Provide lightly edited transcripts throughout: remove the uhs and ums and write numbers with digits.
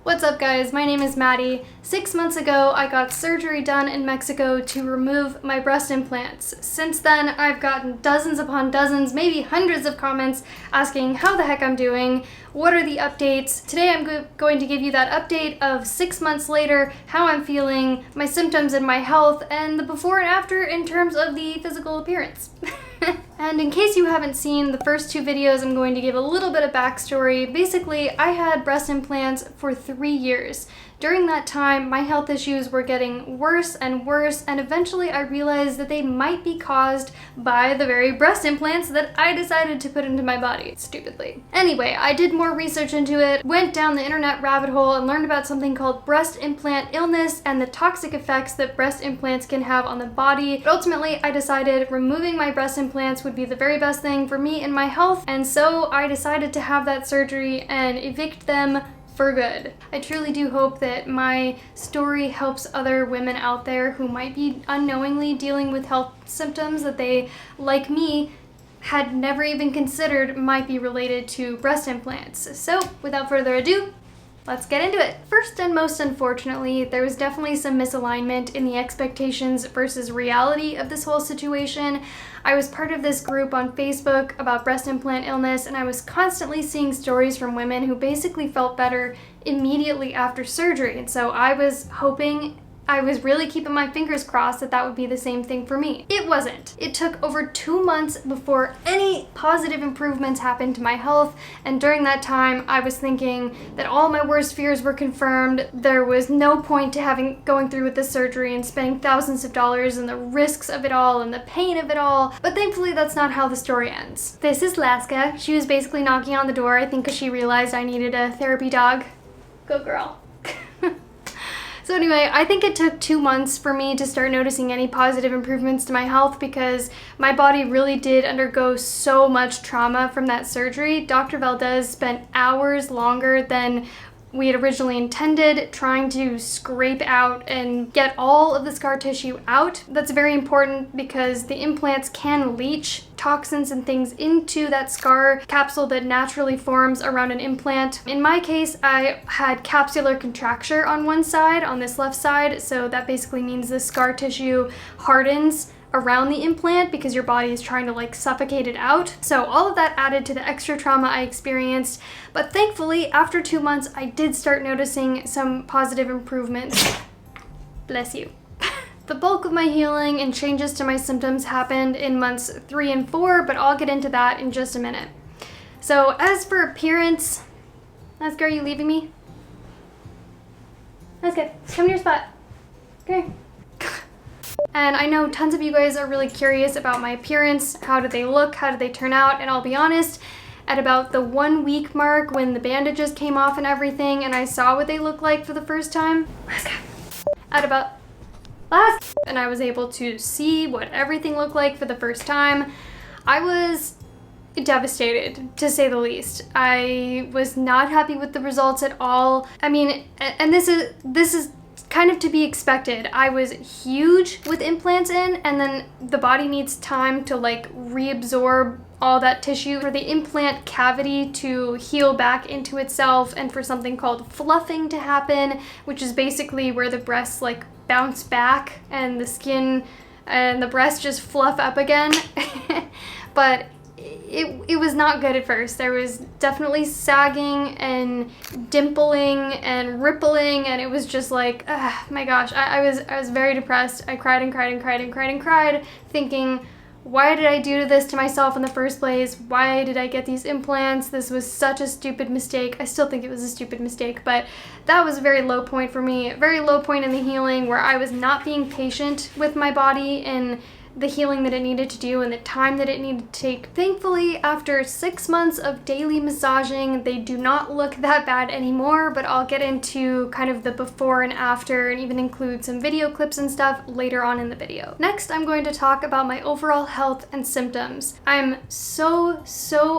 What's up guys, my name is Maddie. 6 months ago, I got surgery done in Mexico to remove my breast implants. Since then, I've gotten dozens upon dozens, maybe hundreds of comments asking how the heck I'm doing, what are the updates. Today I'm going to give you that update of 6 months later, how I'm feeling, my symptoms and my health, and the before and after in terms of the physical appearance. And in case you haven't seen the first two videos, I'm going to give a little bit of backstory. Basically, I had breast implants for 3 years. During that time, my health issues were getting worse, and eventually I realized that they might be caused by the very breast implants that I decided to put into my body, stupidly. Anyway, I did more research into it, went down the internet rabbit hole, and learned about something called breast implant illness and the toxic effects that breast implants can have on the body. But ultimately, I decided removing my breast implants would be the very best thing for me and my health, and so I decided to have that surgery and evict them for good. I truly do hope that my story helps other women out there who might be unknowingly dealing with health symptoms that they, like me, had never even considered might be related to breast implants. So, without further ado, let's get into it. First and most unfortunately, there was definitely some misalignment in the expectations versus reality of this whole situation. I was part of this group on Facebook about breast implant illness, and I was constantly seeing stories from women who basically felt better immediately after surgery. And so I was really keeping my fingers crossed that that would be the same thing for me. It wasn't. It took over 2 months before any positive improvements happened to my health, and during that time I was thinking that all my worst fears were confirmed. There was no point to going through with this surgery and spending thousands of dollars and the risks of it all and the pain of it all, but thankfully that's not how the story ends. This is Laska. She was basically knocking on the door, I think because she realized I needed a therapy dog. Go girl. So anyway, I think it took 2 months for me to start noticing any positive improvements to my health because my body really did undergo so much trauma from that surgery. Dr. Valdez spent hours longer than we had originally intended trying to scrape out and get all of the scar tissue out. That's very important because the implants can leach toxins and things into that scar capsule that naturally forms around an implant. In my case, I had capsular contracture on one side, on this left side, so that basically means the scar tissue hardens around the implant because your body is trying to like suffocate it out. So all of that added to the extra trauma I experienced, but thankfully after 2 months I did start noticing some positive improvements. Bless you. The bulk of my healing and changes to my symptoms happened in months 3 and 4, but I'll get into that in just a minute. So as for appearance, Laska, are you leaving me? Laska, come to your spot. Okay. And I know tons of you guys are really curious about my appearance. How did they look? How did they turn out? And I'll be honest, at about the 1 week mark when the bandages came off and everything and I saw what they looked like for the first time, and I was able to see what everything looked like for the first time, I was devastated, to say the least. I was not happy with the results at all. I mean, and this is kind of to be expected. I was huge with implants in, and then the body needs time to like reabsorb all that tissue for the implant cavity to heal back into itself and for something called fluffing to happen, which is basically where the breasts like bounce back and the skin and the breasts just fluff up again. But it was not good at first. There was definitely sagging and dimpling and rippling, and it was just like, my gosh, I was very depressed. I cried and cried and cried and cried and cried, thinking, why did I do this to myself in the first place? Why did I get these implants? This was such a stupid mistake. I still think it was a stupid mistake, but that was a very low point for me, a very low point in the healing where I was not being patient with my body and the healing that it needed to do and the time that it needed to take. Thankfully, after 6 months of daily massaging, they do not look that bad anymore, but I'll get into kind of the before and after and even include some video clips and stuff later on in the video. Next, I'm going to talk about my overall health and symptoms. I'm so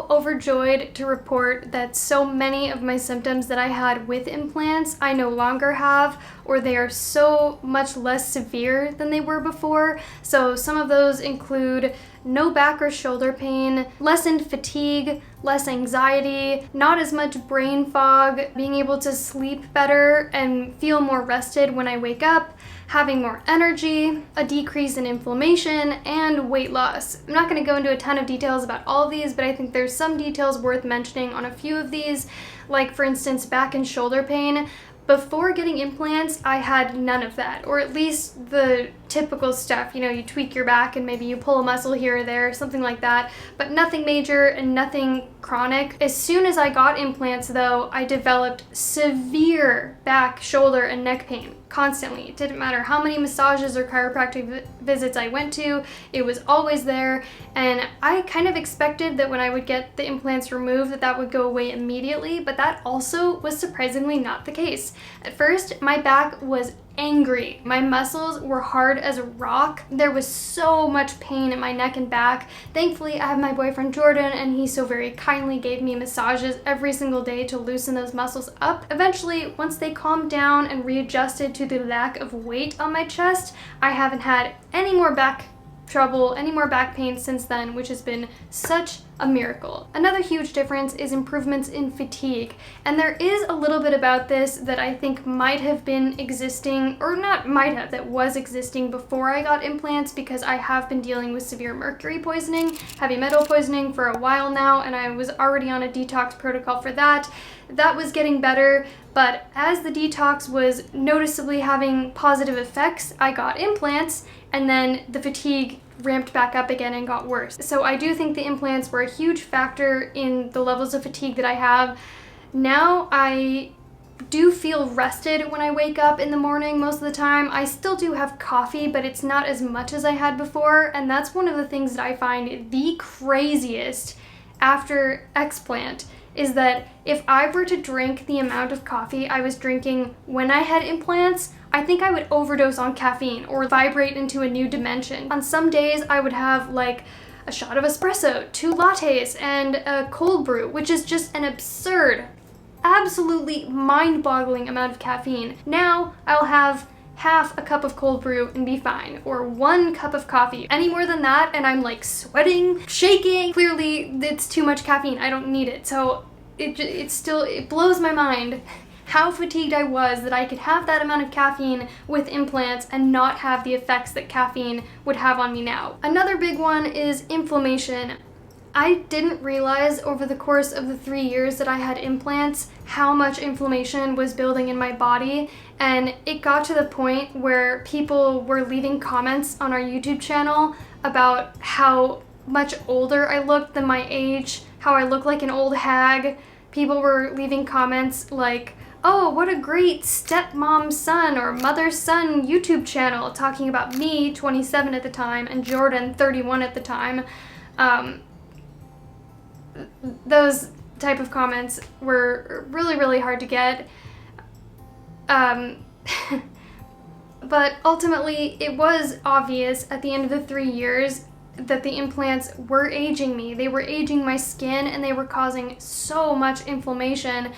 overjoyed to report that so many of my symptoms that I had with implants, I no longer have, or they are so much less severe than they were before. So some of of those include no back or shoulder pain, lessened fatigue, less anxiety, not as much brain fog, being able to sleep better and feel more rested when I wake up, having more energy, a decrease in inflammation, and weight loss. I'm not going to go into a ton of details about all of these, but I think there's some details worth mentioning on a few of these, like for instance, back and shoulder pain. Before getting implants, I had none of that, or at least the typical stuff. You know, you tweak your back and maybe you pull a muscle here or there, something like that, but nothing major and nothing chronic. As soon as I got implants, though, I developed severe back, shoulder, and neck pain constantly. It didn't matter how many massages or chiropractic visits I went to, it was always there, and I kind of expected that when I would get the implants removed that would go away immediately, but that also was surprisingly not the case. At first, my back was angry. My muscles were hard as a rock. There was so much pain in my neck and back. Thankfully, I have my boyfriend Jordan, and he so very kindly gave me massages every single day to loosen those muscles up. Eventually, once they calmed down and readjusted to the lack of weight on my chest, I haven't had any more back trouble, any more back pain since then, which has been such a miracle. Another huge difference is improvements in fatigue, and there is a little bit about this that I think might have been existing, or not might have, that was existing before I got implants, because I have been dealing with severe mercury poisoning, heavy metal poisoning for a while now, and I was already on a detox protocol for that. That was getting better, but as the detox was noticeably having positive effects, I got implants, and then the fatigue ramped back up again and got worse. So I do think the implants were a huge factor in the levels of fatigue that I have. Now I do feel rested when I wake up in the morning most of the time. I still do have coffee, but it's not as much as I had before, and that's one of the things that I find the craziest after Explant, is that if I were to drink the amount of coffee I was drinking when I had implants, I think I would overdose on caffeine or vibrate into a new dimension. On some days, I would have like a shot of espresso, 2 lattes, and a cold brew, which is just an absurd, absolutely mind-boggling amount of caffeine. Now, I'll have half a cup of cold brew and be fine, or 1 cup of coffee. Any more than that, and I'm like sweating, shaking. Clearly, it's too much caffeine. I don't need it. So it blows my mind how fatigued I was that I could have that amount of caffeine with implants and not have the effects that caffeine would have on me now. Another big one is inflammation. I didn't realize over the course of the 3 years that I had implants how much inflammation was building in my body, and it got to the point where people were leaving comments on our YouTube channel about how much older I looked than my age, how I look like an old hag. People were leaving comments like, "Oh, what a great stepmom son or mother son YouTube channel," talking about me, 27 at the time, and Jordan, 31 at the time. Those type of comments were really, really hard to get. But ultimately, it was obvious at the end of the 3 years that the implants were aging me. They were aging my skin, and they were causing so much inflammation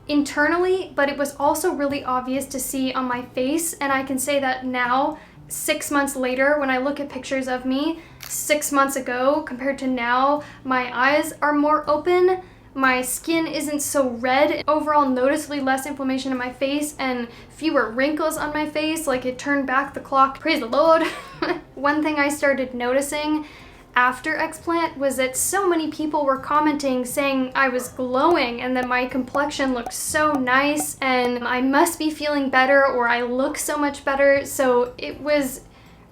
internally, but it was also really obvious to see on my face, and I can say that now, 6 months later, when I look at pictures of me 6 months ago compared to now, my eyes are more open, my skin isn't so red, overall noticeably less inflammation in my face and fewer wrinkles on my face, like it turned back the clock, praise the Lord. One thing I started noticing after Explant was that so many people were commenting saying I was glowing and that my complexion looked so nice and I must be feeling better or I look so much better. So it was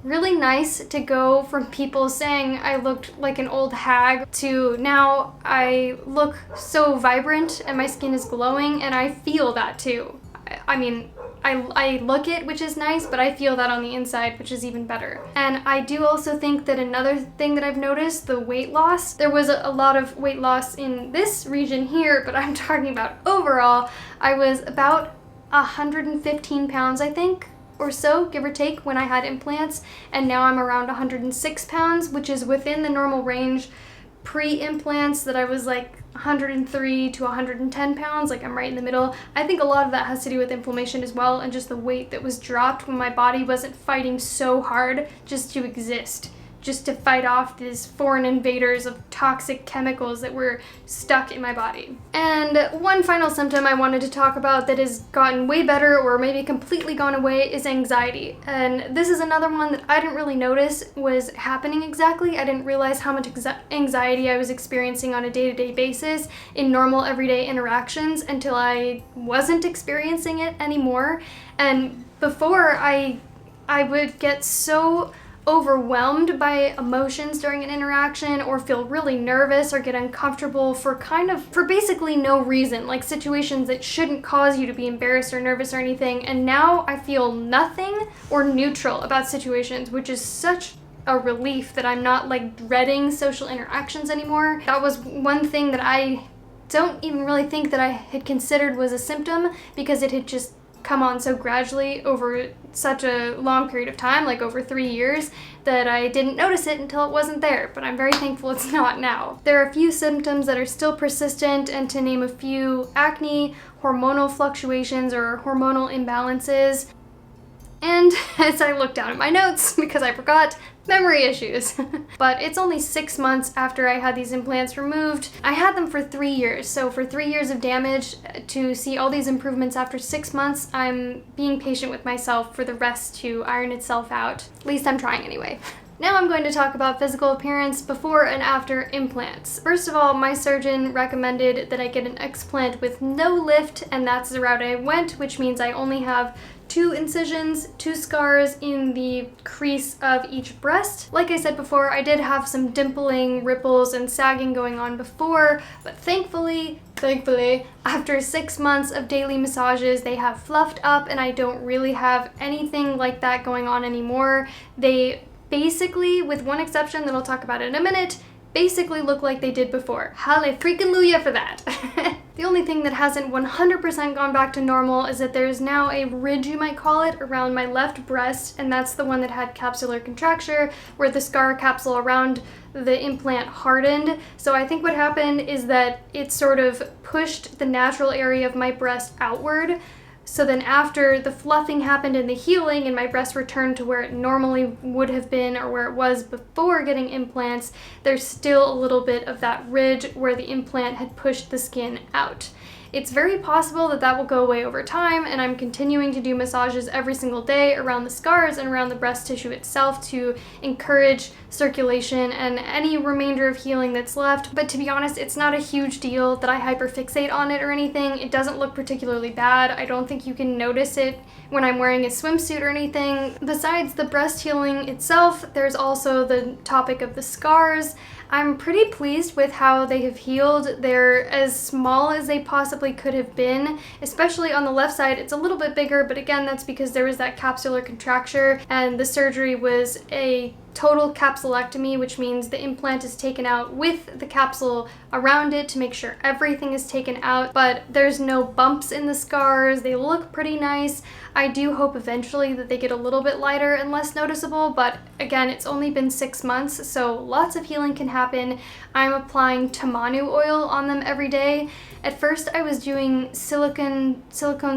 really nice to go from people saying I looked like an old hag to now I look so vibrant and my skin is glowing, and I feel that too. I mean, I look it, which is nice, but I feel that on the inside, which is even better. And I do also think that another thing that I've noticed, the weight loss. There was a lot of weight loss in this region here, but I'm talking about overall. I was about 115 pounds, I think, or so, give or take, when I had implants, and now I'm around 106 pounds, which is within the normal range pre-implants that I was like 103 to 110 pounds, like I'm right in the middle. I think a lot of that has to do with inflammation as well, and just the weight that was dropped when my body wasn't fighting so hard just to exist. just to fight off these foreign invaders of toxic chemicals that were stuck in my body. And one final symptom I wanted to talk about that has gotten way better or maybe completely gone away is anxiety. And this is another one that I didn't really notice was happening exactly. I didn't realize how much anxiety I was experiencing on a day-to-day basis in normal everyday interactions until I wasn't experiencing it anymore. And before, I would get so overwhelmed by emotions during an interaction or feel really nervous or get uncomfortable for basically no reason, like situations that shouldn't cause you to be embarrassed or nervous or anything. And now I feel nothing or neutral about situations, which is such a relief that I'm not like dreading social interactions anymore. That was one thing that I don't even really think that I had considered was a symptom, because it had just come on so gradually over such a long period of time, like over 3 years, that I didn't notice it until it wasn't there, but I'm very thankful it's not now. There are a few symptoms that are still persistent, and to name a few: acne, hormonal fluctuations or hormonal imbalances, and as I look down at my notes, because I forgot, memory issues. But it's only 6 months after I had these implants removed. I had them for 3 years, so for 3 years of damage, to see all these improvements after 6 months, I'm being patient with myself for the rest to iron itself out. At least I'm trying anyway. Now I'm going to talk about physical appearance before and after implants. First of all, my surgeon recommended that I get an explant with no lift, and that's the route I went, which means I only have 2 incisions, 2 scars in the crease of each breast. Like I said before, I did have some dimpling, ripples, and sagging going on before, but thankfully, after 6 months of daily massages, they have fluffed up and I don't really have anything like that going on anymore. They basically, with one exception that I'll talk about in a minute, basically look like they did before. Hallelujah for that. The only thing that hasn't 100% gone back to normal is that there's now a ridge, you might call it, around my left breast, and that's the one that had capsular contracture, where the scar capsule around the implant hardened. So I think what happened is that it sort of pushed the natural area of my breast outward. So then after the fluffing happened and the healing and my breast returned to where it normally would have been or where it was before getting implants, there's still a little bit of that ridge where the implant had pushed the skin out. It's very possible that that will go away over time, and I'm continuing to do massages every single day around the scars and around the breast tissue itself to encourage circulation and any remainder of healing that's left. But to be honest, it's not a huge deal that I hyperfixate on it or anything. It doesn't look particularly bad. I don't think you can notice it when I'm wearing a swimsuit or anything. Besides the breast healing itself, there's also the topic of the scars. I'm pretty pleased with how they have healed. They're as small as they possibly could have been, especially on the left side. It's a little bit bigger, but again, that's because there was that capsular contracture, and the surgery was a total capsulectomy, which means the implant is taken out with the capsule around it to make sure everything is taken out, but there's no bumps in the scars. They look pretty nice. I do hope eventually that they get a little bit lighter and less noticeable, but again, it's only been 6 months, so lots of healing can happen. I'm applying tamanu oil on them every day. At first I was doing silicone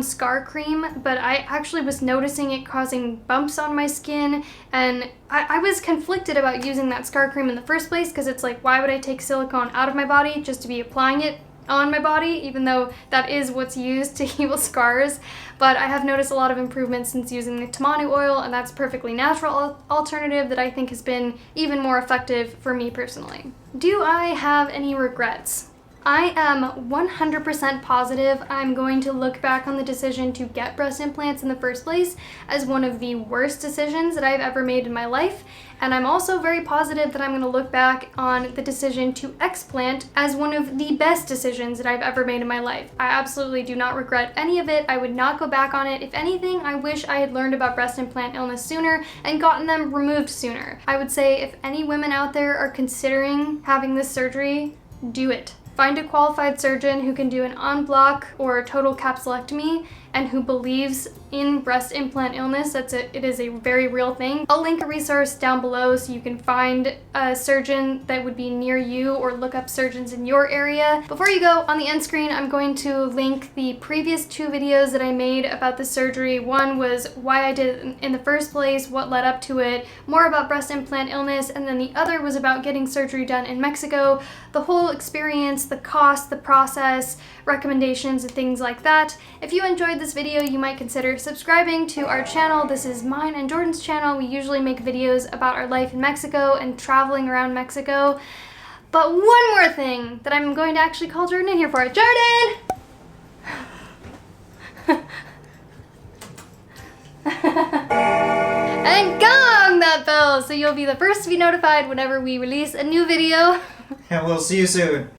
scar cream, but I actually was noticing it causing bumps on my skin, and I was conflicted about using that scar cream in the first place, because it's like, why would I take silicone out of my body just to be applying it on my body, even though that is what's used to heal scars. But I have noticed a lot of improvements since using the tamanu oil, and that's a perfectly natural alternative that I think has been even more effective for me personally. Do I have any regrets? I am 100% positive I'm going to look back on the decision to get breast implants in the first place as one of the worst decisions that I've ever made in my life, and I'm also very positive that I'm going to look back on the decision to explant as one of the best decisions that I've ever made in my life. I absolutely do not regret any of it. I would not go back on it. If anything, I wish I had learned about breast implant illness sooner and gotten them removed sooner. I would say if any women out there are considering having this surgery, do it. Find a qualified surgeon who can do an en bloc or a total capsulectomy and who believes in breast implant illness. It is a very real thing. I'll link a resource down below so you can find a surgeon that would be near you or look up surgeons in your area. Before you go, on the end screen, I'm going to link the previous 2 videos that I made about the surgery. One was why I did it in the first place, what led up to it, more about breast implant illness, and then the other was about getting surgery done in Mexico, the whole experience, the cost, the process, recommendations, and things like that. If you enjoyed this video, you might consider subscribing to our channel. This is mine and Jordan's channel. We usually make videos about our life in Mexico and traveling around Mexico. But one more thing that I'm going to actually call Jordan in here for. Jordan! And gong that bell so you'll be the first to be notified whenever we release a new video. And we'll see you soon.